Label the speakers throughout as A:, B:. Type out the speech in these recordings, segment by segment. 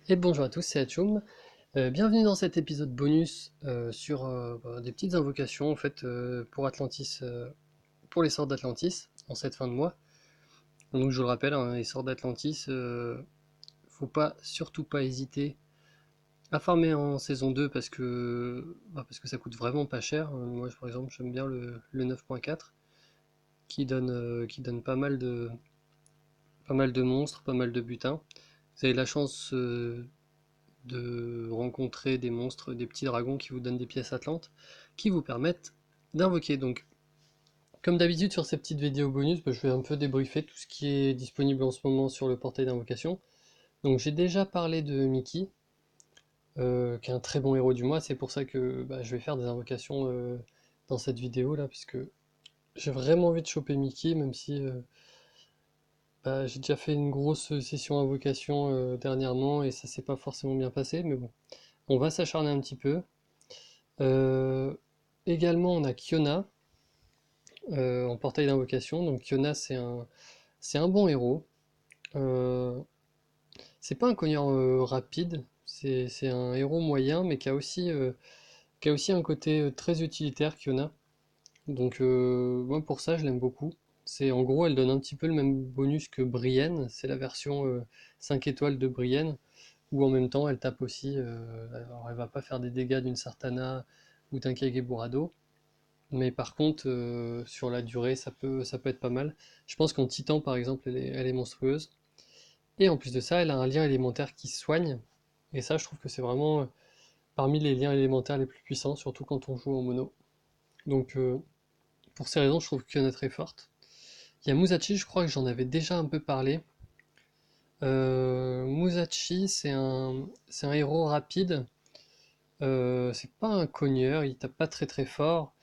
A: Et bonjour à tous, c'est Atchoum. Bienvenue dans cet épisode bonus sur des petites invocations en fait pour Atlantis, pour les sorts d'Atlantis en cette fin de mois. Donc je vous le rappelle, hein, les sorts d'Atlantis, faut pas surtout pas hésiter à farmer en saison 2 parce que ça coûte vraiment pas cher. Moi par exemple j'aime bien le 9.4 qui donne pas mal de monstres, pas mal de butins. Vous avez la chance de rencontrer des monstres, des petits dragons qui vous donnent des pièces atlantes, qui vous permettent d'invoquer. Donc, comme d'habitude sur ces petites vidéos bonus, je vais un peu débriefer tout ce qui est disponible en ce moment sur le portail d'invocation. Donc j'ai déjà parlé de Mickey, qui est un très bon héros du mois, c'est pour ça que je vais faire des invocations dans cette vidéo là, puisque j'ai vraiment envie de choper Mickey, même si j'ai déjà fait une grosse session invocation dernièrement et ça s'est pas forcément bien passé, mais bon, on va s'acharner un petit peu. Euh, Également, on a Kiona en portail d'invocation. Donc Kiona, c'est un bon héros. Euh, c'est pas un cogneur rapide, c'est un héros moyen, mais qui a aussi un côté très utilitaire, Kiona. Donc moi pour ça, je l'aime beaucoup. C'est en gros, elle donne un petit peu le même bonus que Brienne. C'est la version 5 étoiles de Brienne, où en même temps, elle tape aussi. Alors, elle va pas faire des dégâts d'une Sartana ou d'un Kageburado. Mais par contre, sur la durée, ça peut être pas mal. Je pense qu'en Titan, par exemple, elle est monstrueuse. Et en plus de ça, elle a un lien élémentaire qui soigne. Et ça, je trouve que c'est vraiment parmi les liens élémentaires les plus puissants, surtout quand on joue en mono. Donc, pour ces raisons, je trouve qu'elle est très forte. Il y a Musashi, je crois que j'en avais déjà un peu parlé. Musashi, c'est un héros rapide. C'est pas un cogneur, il tape pas très très fort.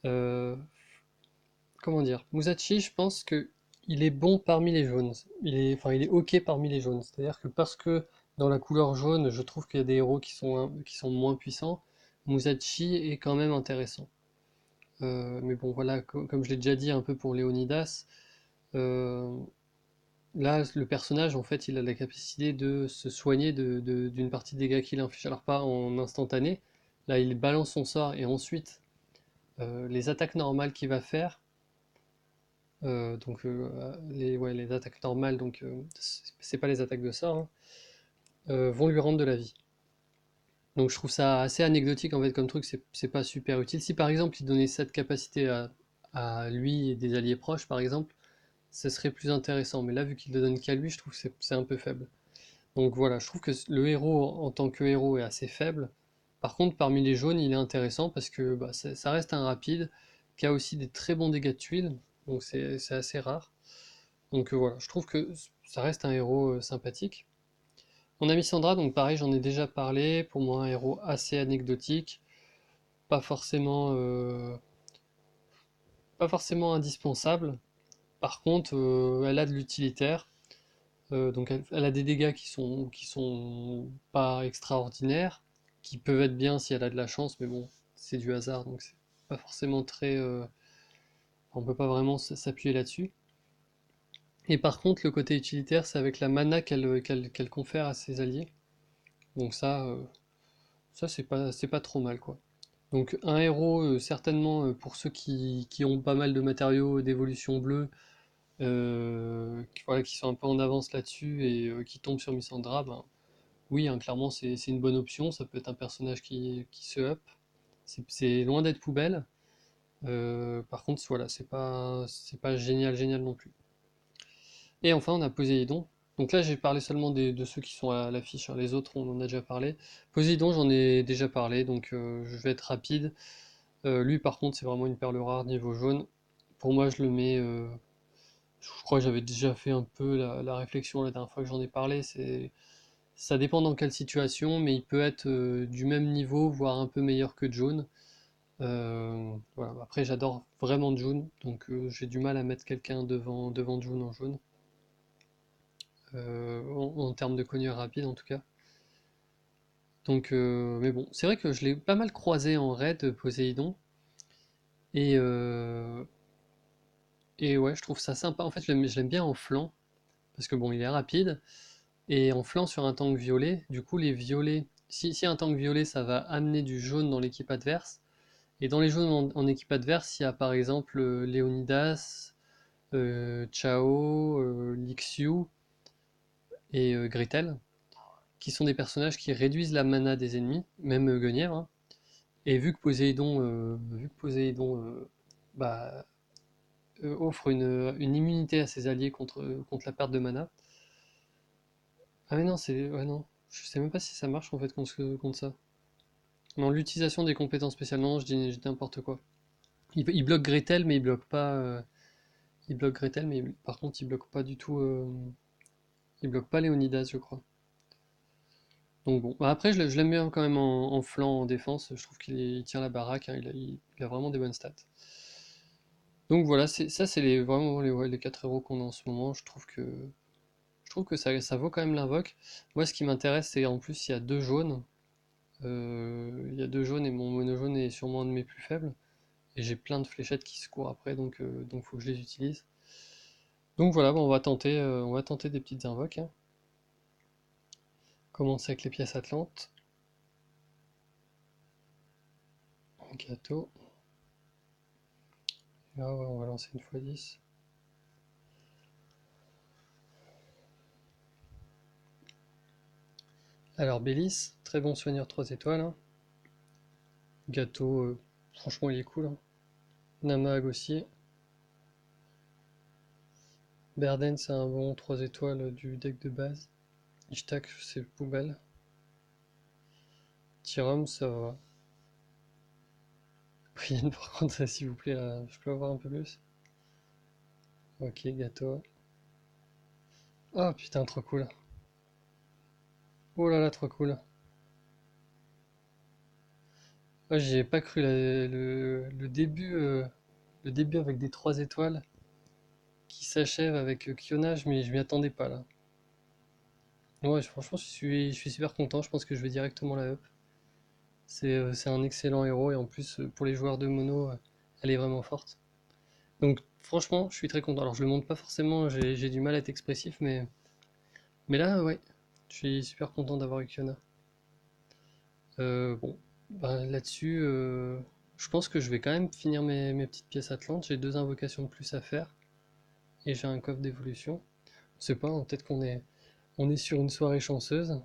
A: Euh, Comment dire? Musashi, je pense que il est bon parmi les jaunes. Il est ok parmi les jaunes. C'est-à-dire que parce que dans la couleur jaune, je trouve qu'il y a des héros qui sont moins puissants, Musashi est quand même intéressant. Mais bon, voilà, comme je l'ai déjà dit un peu pour Léonidas, euh, là, le personnage, en fait, il a la capacité de se soigner d'une partie des dégâts qu'il inflige. Alors pas en instantané, là, il balance son sort et ensuite, les attaques normales qu'il va faire, donc les attaques normales, donc c'est pas les attaques de sort, hein, vont lui rendre de la vie. Donc je trouve ça assez anecdotique en fait comme truc, c'est pas super utile. Si par exemple il donnait cette capacité à lui et des alliés proches par exemple, ce serait plus intéressant. Mais là vu qu'il le donne qu'à lui, je trouve que c'est un peu faible. Donc voilà, je trouve que le héros en tant que héros est assez faible. Par contre parmi les jaunes il est intéressant parce que ça reste un rapide qui a aussi des très bons dégâts de tuiles, donc c'est assez rare. Donc voilà, je trouve que ça reste un héros sympathique. On a mis Sandra, donc pareil, j'en ai déjà parlé. Pour moi, un héros assez anecdotique, pas forcément, pas forcément indispensable. Par contre, elle a de l'utilitaire. Donc elle a des dégâts qui sont pas extraordinaires, qui peuvent être bien si elle a de la chance, mais bon, c'est du hasard, donc c'est pas forcément très. On peut pas vraiment s'appuyer là-dessus. Et par contre, le côté utilitaire, c'est avec la mana qu'elle confère à ses alliés. Donc ça c'est pas trop mal quoi. Donc un héros certainement pour ceux qui ont pas mal de matériaux d'évolution bleue, voilà, qui sont un peu en avance là-dessus et qui tombent sur Missandra, ben oui, hein, clairement c'est une bonne option. Ça peut être un personnage qui se up. C'est loin d'être poubelle. Par contre voilà, c'est pas génial génial non plus. Et enfin, on a Poséidon. Donc là, j'ai parlé seulement de ceux qui sont à l'affiche, hein. Les autres, on en a déjà parlé. Poséidon, j'en ai déjà parlé, donc je vais être rapide. Lui, par contre, c'est vraiment une perle rare niveau jaune. Pour moi, je le mets. Je crois que j'avais déjà fait un peu la réflexion la dernière fois que j'en ai parlé. Ça dépend dans quelle situation, mais il peut être du même niveau, voire un peu meilleur que June. Voilà. Après, j'adore vraiment June, donc j'ai du mal à mettre quelqu'un devant June en jaune. En termes de cogneur rapide en tout cas. Donc, mais bon, c'est vrai que je l'ai pas mal croisé en raid Poséidon, et, euh, et ouais, je trouve ça sympa. En fait, je l'aime bien en flanc, parce que bon, il est rapide, Et en flanc sur un tank violet, du coup les violets, si un tank violet ça va amener du jaune dans l'équipe adverse, et dans les jaunes en équipe adverse, il y a par exemple Léonidas, Chao, Lixiu et Gretel, qui sont des personnages qui réduisent la mana des ennemis, même Guenièvre, hein. Et vu que Poséidon bah, offre une immunité à ses alliés contre la perte de mana. Ah mais non, ouais, non. Je sais même pas si ça marche en fait contre ça. Non, l'utilisation des compétences spéciales, non, je dis n'importe quoi. Il bloque Gretel, mais il bloque pas. Il bloque Gretel, mais par contre, il bloque pas du tout. Il bloque pas Léonidas, je crois. Donc bon. Bah, après, je l'aime bien quand même en flanc, en défense. Je trouve il tient la baraque, hein, il a vraiment des bonnes stats. Donc voilà, ça, c'est vraiment ouais, les 4 héros qu'on a en ce moment. Je trouve que ça vaut quand même l'invoque. Moi, ce qui m'intéresse, c'est en plus, il y a deux jaunes. Il y a deux jaunes et mon mono jaune est sûrement un de mes plus faibles. Et j'ai plein de fléchettes qui se courent après, donc faut que je les utilise. Donc voilà, bon, on va tenter des petites invoques, hein. Commencer avec les pièces atlantes. Gâteau. Là, ouais, on va lancer une fois 10. Alors, Bélis, très bon soigneur 3 étoiles, hein. Gâteau, franchement, il est cool, hein. Namag aussi. Berden, c'est un bon 3 étoiles du deck de base. Ishtak, c'est poubelle. Tyrum, ça va. Brienne, par contre, s'il vous plaît, là, je peux avoir un peu plus. Ok, gâteau. Oh putain, trop cool. Oh là là, trop cool. Ouais, j'y ai pas cru le début avec des 3 étoiles qui s'achève avec Kiona, je m'y attendais pas là. Ouais, franchement, je suis super content. Je pense que je vais directement la up. C'est un excellent héros et en plus, pour les joueurs de mono, elle est vraiment forte. Donc, franchement, je suis très content. Alors, je le montre pas forcément, j'ai du mal à être expressif, mais là, ouais, je suis super content d'avoir eu Kiona. Bon, bah, là-dessus, je pense que je vais quand même finir mes petites pièces Atlantes. J'ai deux invocations de plus à faire et j'ai un coffre d'évolution. Je sais pas, hein, peut-être on est sur une soirée chanceuse.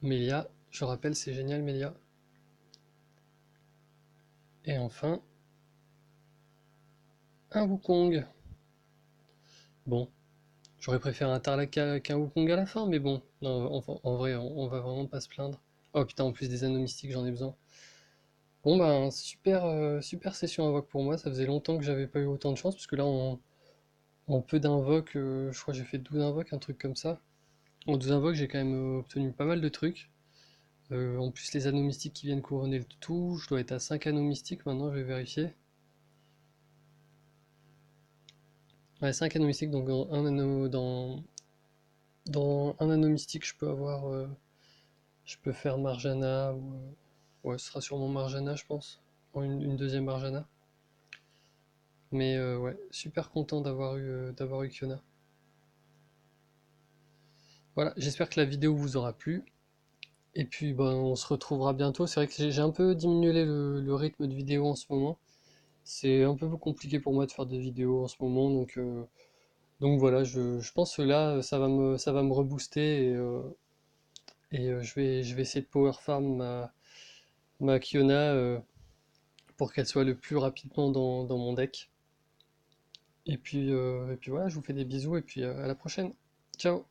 A: Mélia, je rappelle, c'est génial, Mélia. Et enfin, un Wukong. Bon, j'aurais préféré un Tarlac qu'un Wukong à la fin, mais bon, non, en vrai, on va vraiment pas se plaindre. Oh putain, en plus des anneaux mystiques, j'en ai besoin. Bon, bah, super, super session invoque pour moi. Ça faisait longtemps que j'avais pas eu autant de chance, parce que là, en peu d'invoques, je crois que j'ai fait 12 invoques, un truc comme ça. En 12 invoques, j'ai quand même obtenu pas mal de trucs. En plus, les anneaux mystiques qui viennent couronner le tout, je dois être à 5 anneaux mystiques maintenant, je vais vérifier. Ouais, 5 anneaux mystiques, donc dans un anneau mystique, je peux faire Marjana, ouais, ce sera sûrement Marjana, je pense, en une deuxième Marjana. Mais ouais, super content d'avoir eu Kiona. Voilà, j'espère que la vidéo vous aura plu. Et puis ben, on se retrouvera bientôt. C'est vrai que j'ai un peu diminué le rythme de vidéo en ce moment. C'est un peu compliqué pour moi de faire des vidéos en ce moment. Donc voilà, je pense que là, ça va me rebooster. Et je vais essayer de power farm ma Kiona pour qu'elle soit le plus rapidement dans mon deck. Et puis voilà, je vous fais des bisous et puis à la prochaine. Ciao!